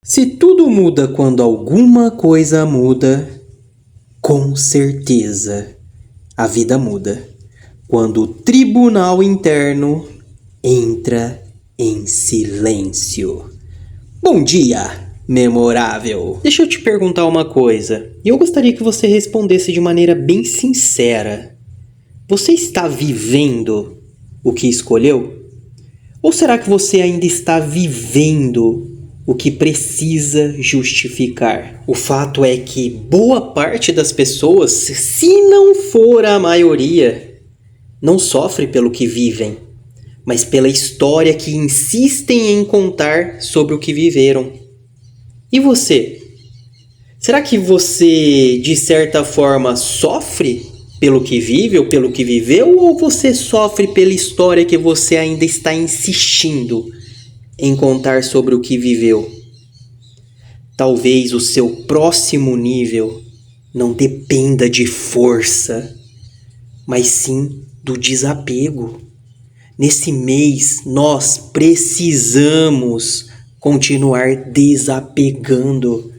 Se tudo muda quando alguma coisa muda, com certeza a vida muda. Quando o tribunal interno entra em silêncio. Bom dia, memorável! Deixa eu te perguntar uma coisa, e eu gostaria que você respondesse de maneira bem sincera. Você está vivendo o que escolheu? Ou será que você ainda está vivendo o que precisa justificar? O fato é que boa parte das pessoas, se não for a maioria, não sofre pelo que vivem, mas pela história que insistem em contar sobre o que viveram. E você? Será que você, de certa forma, sofre pelo que vive ou pelo que viveu? Ou você sofre pela história que você ainda está insistindo em contar sobre o que viveu? Talvez o seu próximo nível não dependa de força, mas sim do desapego. Nesse mês, nós precisamos continuar desapegando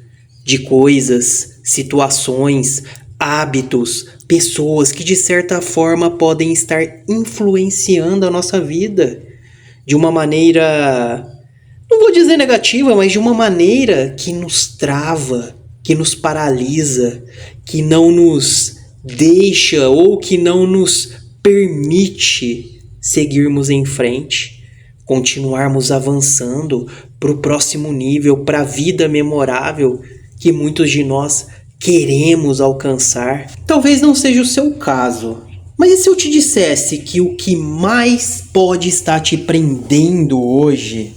de coisas, situações, hábitos, pessoas que de certa forma podem estar influenciando a nossa vida de uma maneira, não vou dizer negativa, mas de uma maneira que nos trava, que nos paralisa, que não nos deixa ou que não nos permite seguirmos em frente, continuarmos avançando para o próximo nível, para a vida memorável que muitos de nós queremos alcançar. Talvez não seja o seu caso, mas e se eu te dissesse que o que mais pode estar te prendendo hoje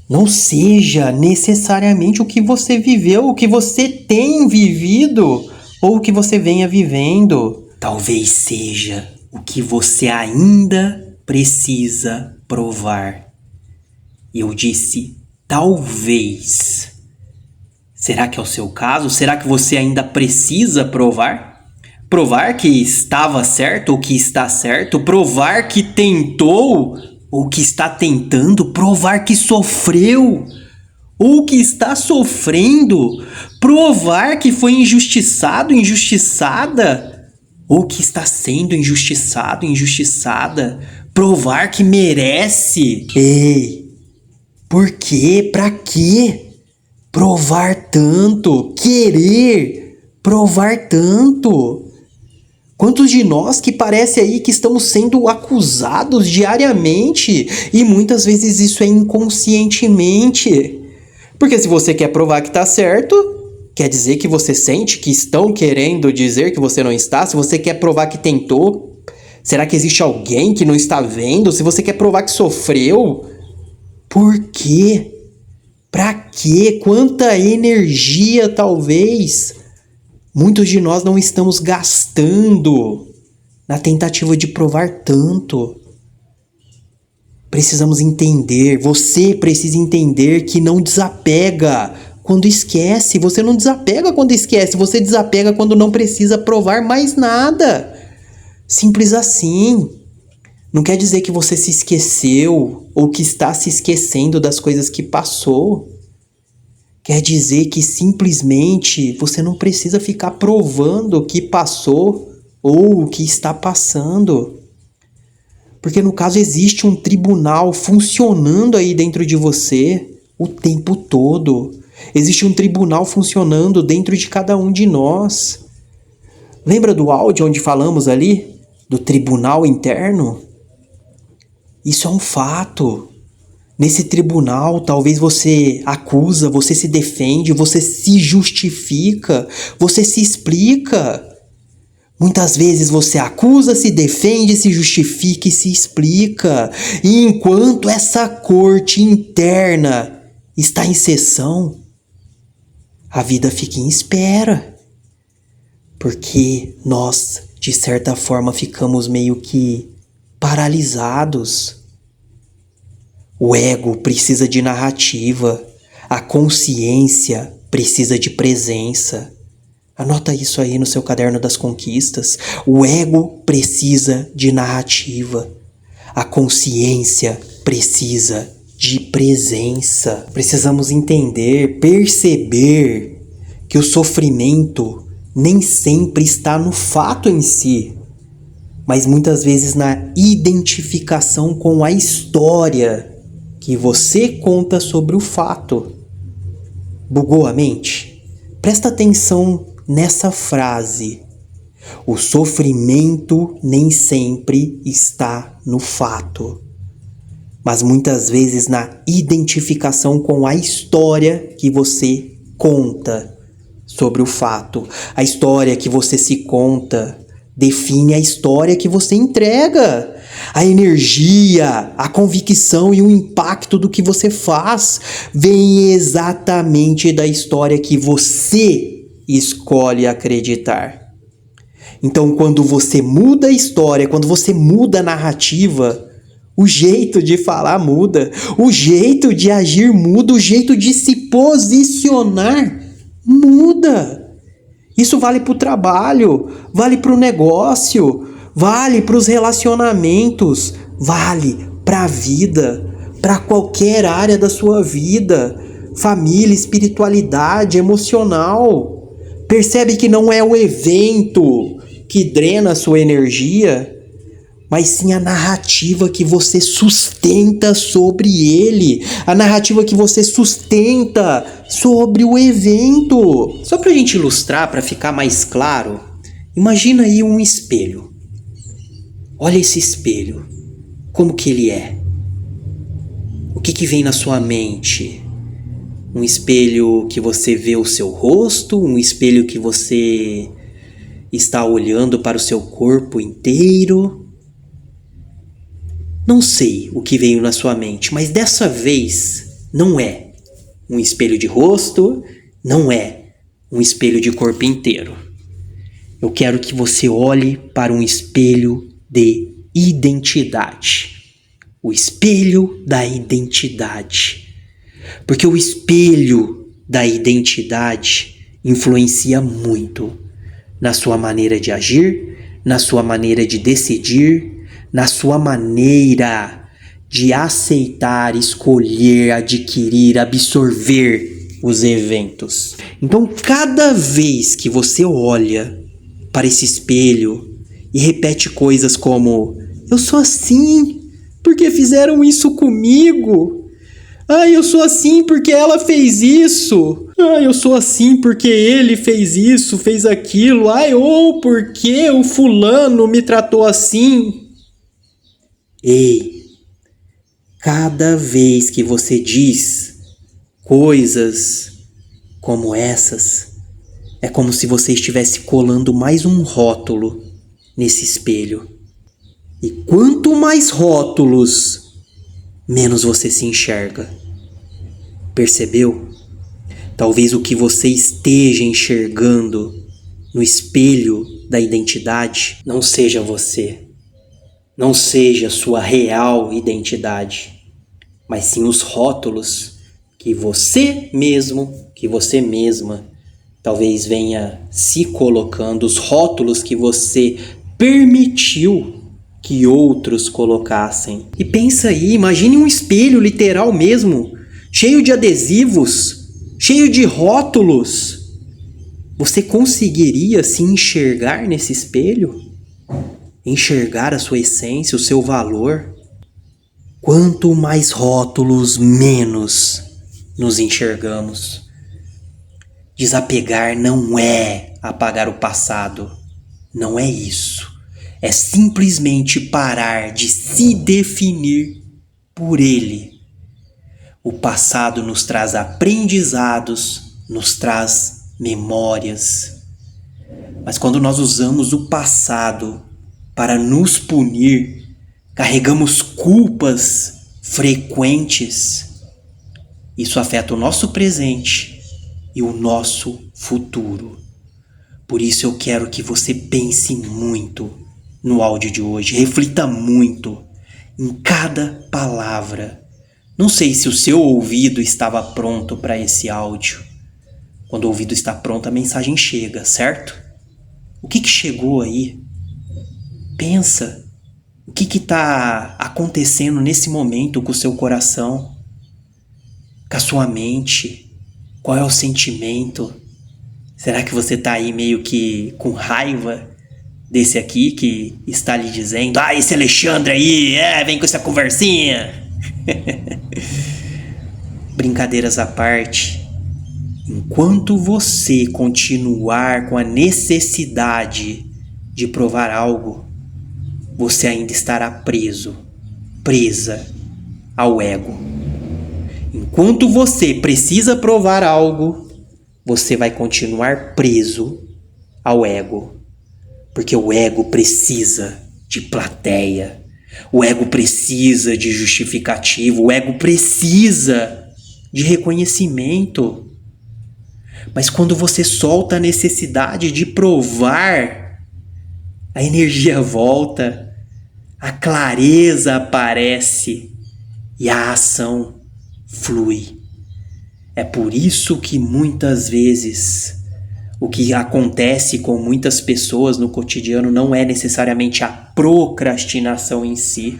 não seja necessariamente o que você viveu, o que você tem vivido ou o que você venha vivendo? Talvez seja o que você ainda precisa provar. Eu disse talvez. Será que é o seu caso? Será que você ainda precisa provar? Provar que estava certo ou que está certo? Provar que tentou ou que está tentando? Provar que sofreu ou que está sofrendo? Provar que foi injustiçado, injustiçada? Ou que está sendo injustiçado, injustiçada? Provar que merece? Ei, por quê? Pra quê? Provar tanto? Querer provar tanto? Quantos de nós que parece aí que estamos sendo acusados diariamente e muitas vezes isso é inconscientemente? Porque se você quer provar que está certo, quer dizer que você sente que estão querendo dizer que você não está? Se você quer provar que tentou, será que existe alguém que não está vendo? Se você quer provar que sofreu, por quê? Pra quê? Quanta energia, talvez, muitos de nós não estamos gastando na tentativa de provar tanto. Precisamos entender, você precisa entender que não desapega quando esquece. Você não desapega quando esquece, você desapega quando não precisa provar mais nada. Simples assim. Não quer dizer que você se esqueceu ou que está se esquecendo das coisas que passou. Quer dizer que simplesmente você não precisa ficar provando o que passou ou o que está passando. Porque no caso existe um tribunal funcionando aí dentro de você o tempo todo. Existe um tribunal funcionando dentro de cada um de nós. Lembra do áudio onde falamos ali do tribunal interno? Isso é um fato. Nesse tribunal, talvez você acusa, você se defende, você se justifica, você se explica. Muitas vezes você acusa, se defende, se justifica e se explica. E enquanto essa corte interna está em sessão, a vida fica em espera. Porque nós, de certa forma, ficamos meio que paralisados. O ego precisa de narrativa, a consciência precisa de presença. Anota isso aí no seu caderno das conquistas. O ego precisa de narrativa, a consciência precisa de presença. Precisamos entender, perceber que o sofrimento nem sempre está no fato em si, mas muitas vezes na identificação com a história que você conta sobre o fato. Bugou a mente? Presta atenção nessa frase. O sofrimento nem sempre está no fato, mas muitas vezes na identificação com a história que você conta sobre o fato. A história que você se conta define a história que você entrega. A energia, a convicção e o impacto do que você faz vem exatamente da história que você escolhe acreditar. Então, quando você muda a história, quando você muda a narrativa, o jeito de falar muda, o jeito de agir muda, o jeito de se posicionar muda. Isso vale para o trabalho, vale para o negócio, vale para os relacionamentos, vale para a vida, para qualquer área da sua vida, família, espiritualidade, emocional. Percebe que não é o evento que drena a sua energia, mas sim a narrativa que você sustenta sobre ele, a narrativa que você sustenta sobre o evento. Só pra gente ilustrar, para ficar mais claro, imagina aí um espelho. Olha esse espelho, como que ele é? O que vem na sua mente? Um espelho que você vê o seu rosto, um espelho que você está olhando para o seu corpo inteiro. Não sei o que veio na sua mente, mas dessa vez não é um espelho de rosto, não é um espelho de corpo inteiro. Eu quero que você olhe para um espelho de identidade. O espelho da identidade. Porque o espelho da identidade influencia muito na sua maneira de agir, na sua maneira de decidir, na sua maneira de aceitar, escolher, adquirir, absorver os eventos. Então, cada vez que você olha para esse espelho e repete coisas como: eu sou assim porque fizeram isso comigo. Eu sou assim porque ela fez isso. Eu sou assim porque ele fez isso, fez aquilo. Ou porque o fulano me tratou assim. Ei, cada vez que você diz coisas como essas, é como se você estivesse colando mais um rótulo nesse espelho. E quanto mais rótulos, menos você se enxerga. Percebeu? Talvez o que você esteja enxergando no espelho da identidade não seja você, não seja sua real identidade, mas sim os rótulos que você mesmo, que você mesma talvez venha se colocando, os rótulos que você permitiu que outros colocassem. E pensa aí, imagine um espelho literal mesmo, cheio de adesivos, cheio de rótulos. Você conseguiria se enxergar nesse espelho? Enxergar a sua essência, o seu valor? Quanto mais rótulos, menos nos enxergamos. Desapegar não é apagar o passado. Não é isso. É simplesmente parar de se definir por ele. O passado nos traz aprendizados, nos traz memórias. Mas quando nós usamos o passado para nos punir, carregamos culpas frequentes. Isso afeta o nosso presente e o nosso futuro. Por isso eu quero que você pense muito no áudio de hoje. Reflita muito em cada palavra. Não sei se o seu ouvido estava pronto para esse áudio. Quando o ouvido está pronto, a mensagem chega, certo? O que chegou aí? Pensa. O que está acontecendo nesse momento com o seu coração? com a sua mente? Qual é o sentimento? Será que você tá aí meio que com raiva desse aqui que está lhe dizendo: ah, esse Alexandre aí, vem com essa conversinha? Brincadeiras à parte, enquanto você continuar com a necessidade de provar algo, você ainda estará presa ao ego. Enquanto você precisa provar algo, você vai continuar preso ao ego. Porque o ego precisa de plateia, o ego precisa de justificativo, o ego precisa de reconhecimento. Mas quando você solta a necessidade de provar, a energia volta, a clareza aparece e a ação flui. É por isso que muitas vezes o que acontece com muitas pessoas no cotidiano não é necessariamente a procrastinação em si,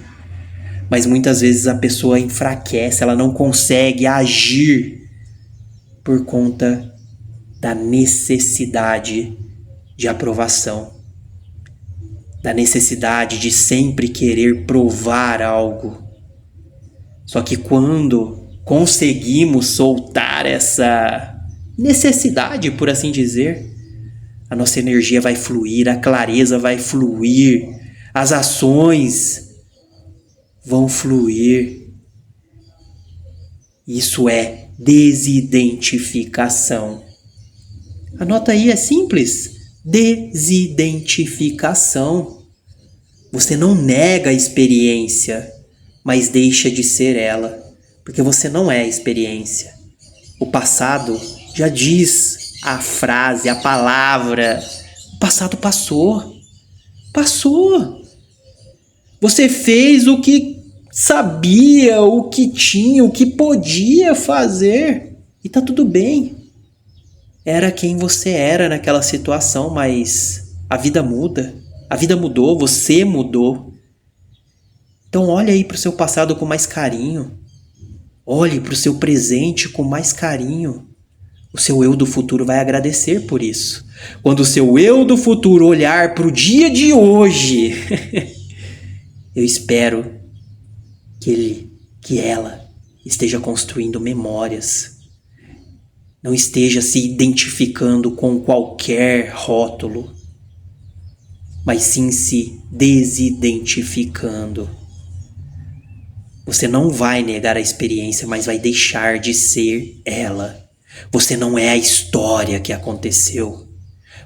mas muitas vezes a pessoa enfraquece, ela não consegue agir por conta da necessidade de aprovação, da necessidade de sempre querer provar algo. Só que quando conseguimos soltar essa necessidade, por assim dizer, a nossa energia vai fluir, a clareza vai fluir, as ações vão fluir. Isso é desidentificação. Anota aí, é simples. Desidentificação. Você não nega a experiência, mas deixa de ser ela, porque você não é a experiência. O passado já diz a frase, a palavra. O passado passou. Passou. Você fez o que sabia, o que tinha, o que podia fazer. E tá tudo bem. Era quem você era naquela situação, mas a vida muda. A vida mudou, você mudou. Então olhe aí para o seu passado com mais carinho. Olhe para o seu presente com mais carinho. O seu eu do futuro vai agradecer por isso. Quando o seu eu do futuro olhar para o dia de hoje, eu espero que ela esteja construindo memórias. Não esteja se identificando com qualquer rótulo, mas sim se desidentificando. Você não vai negar a experiência, mas vai deixar de ser ela. Você não é a história que aconteceu.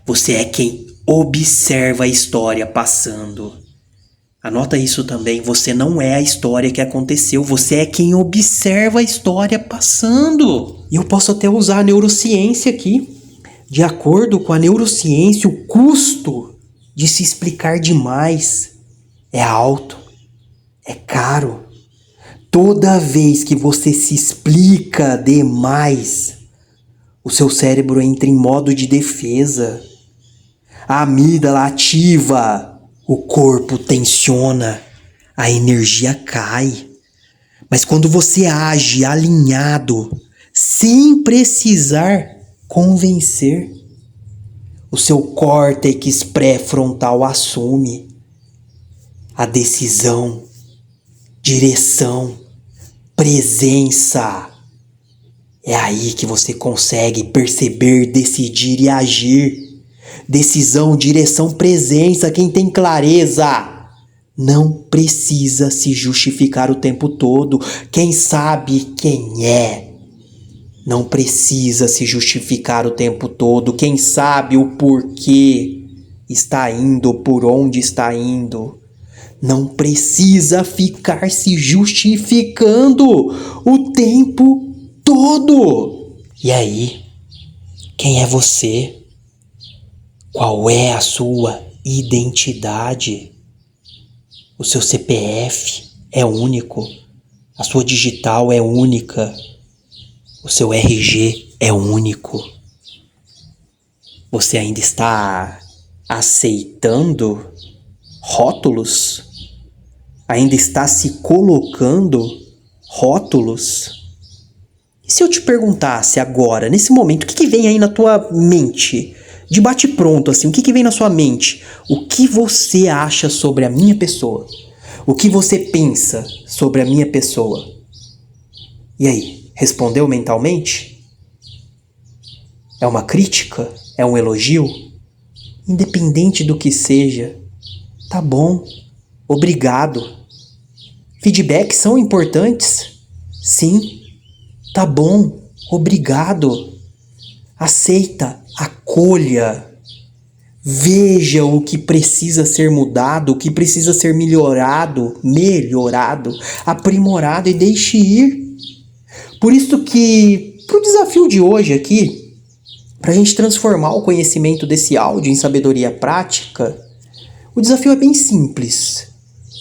Você é quem observa a história passando. Anota isso também. Você não é a história que aconteceu. Você é quem observa a história passando. E eu posso até usar a neurociência aqui. De acordo com a neurociência, o custo de se explicar demais é alto, é caro. Toda vez que você se explica demais, o seu cérebro entra em modo de defesa. A amígdala ativa, o corpo tensiona, a energia cai. Mas quando você age alinhado, sem precisar convencer, o seu córtex pré-frontal assume a decisão, direção, presença. É aí que você consegue perceber, decidir e agir. Decisão, direção, presença. Quem tem clareza não precisa se justificar o tempo todo. Quem sabe quem é não precisa se justificar o tempo todo. Quem sabe o porquê está indo, por onde está indo, não precisa ficar se justificando o tempo todo. E aí, quem é você? Qual é a sua identidade? O seu CPF é único, a sua digital é única, o seu RG é único. Você ainda está aceitando rótulos? Ainda está se colocando rótulos? E se eu te perguntasse agora, nesse momento, o que vem aí na tua mente? De bate-pronto, assim, o que vem na sua mente? O que você acha sobre a minha pessoa? O que você pensa sobre a minha pessoa? E aí, respondeu mentalmente? É uma crítica? É um elogio? Independente do que seja, tá bom, obrigado. Feedbacks são importantes? Sim, tá bom, obrigado. Aceita, acolha. Veja o que precisa ser mudado, o que precisa ser melhorado, aprimorado e deixe ir. Por isso que, pro desafio de hoje aqui, pra gente transformar o conhecimento desse áudio em sabedoria prática, o desafio é bem simples.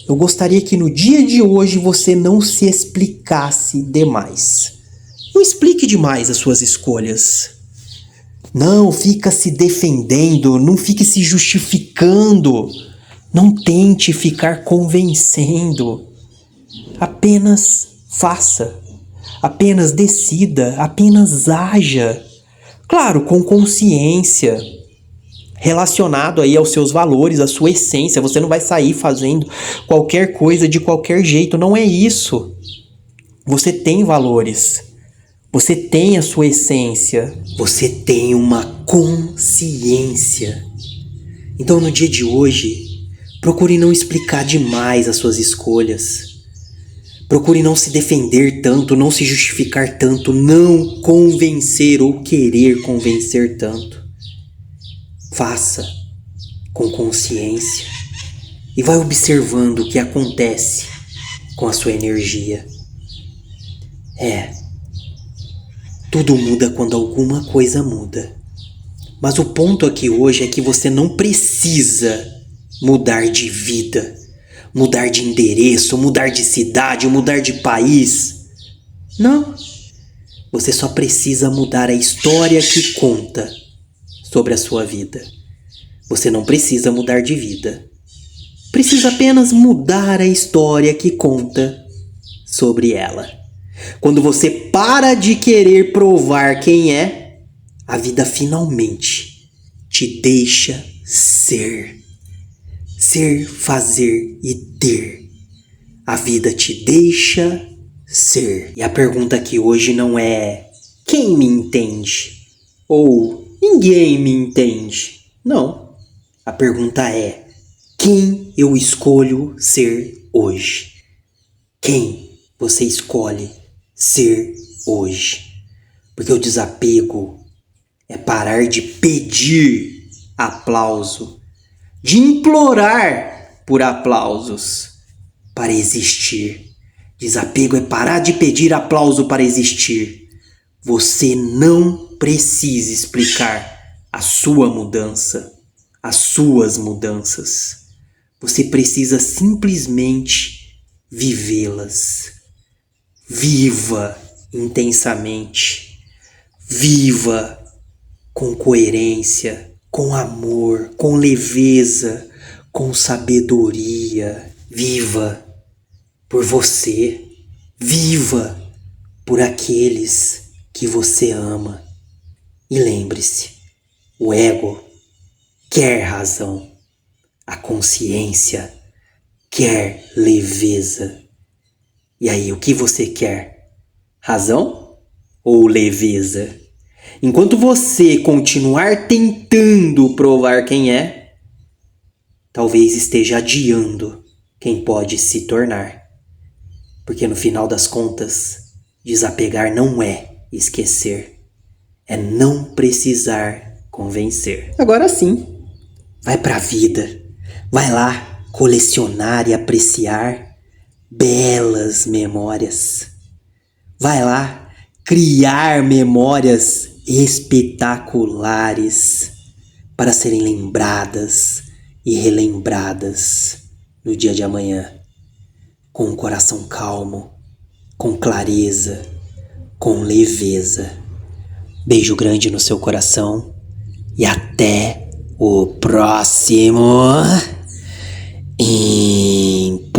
Eu gostaria que no dia de hoje você não se explicasse demais. Não explique demais as suas escolhas. Não fica se defendendo, não fique se justificando. Não tente ficar convencendo. Apenas faça. Apenas decida. Apenas haja. Claro, com consciência. Relacionado aí aos seus valores, à sua essência. Você não vai sair fazendo qualquer coisa de qualquer jeito. Não é isso. Você tem valores. Você tem a sua essência. Você tem uma consciência. Então, no dia de hoje, procure não explicar demais as suas escolhas. Procure não se defender tanto, não se justificar tanto, não convencer ou querer convencer tanto. Faça com consciência e vai observando o que acontece com a sua energia. Tudo muda quando alguma coisa muda. Mas o ponto aqui hoje é que você não precisa mudar de vida, mudar de endereço, mudar de cidade, mudar de país. Não. Você só precisa mudar a história que conta sobre a sua vida. Você não precisa mudar de vida. Precisa apenas mudar a história que conta sobre ela. Quando você para de querer provar quem é, a vida finalmente te deixa ser. Ser, fazer e ter. A vida te deixa ser. E a pergunta aqui hoje não é quem me entende? Ou ninguém me entende? Não. A pergunta é quem eu escolho ser hoje? Quem você escolhe ser hoje? Porque o desapego é parar de pedir aplauso, de implorar por aplausos para existir. Desapego é parar de pedir aplauso para existir. Você não precisa explicar a sua mudança, as suas mudanças. Você precisa simplesmente vivê-las. Viva intensamente. Viva com coerência, com amor, com leveza, com sabedoria. Viva por você. Viva por aqueles que você ama. E lembre-se, o ego quer razão. A consciência quer leveza. E aí, o que você quer? Razão ou leveza? Enquanto você continuar tentando provar quem é, talvez esteja adiando quem pode se tornar. Porque no final das contas, desapegar não é esquecer. É não precisar convencer. Agora sim, vai pra vida. Vai lá colecionar e apreciar belas memórias. Vai lá criar memórias espetaculares para serem lembradas e relembradas no dia de amanhã. Com um coração calmo, com clareza, com leveza. Beijo grande no seu coração e até o próximo Impulso.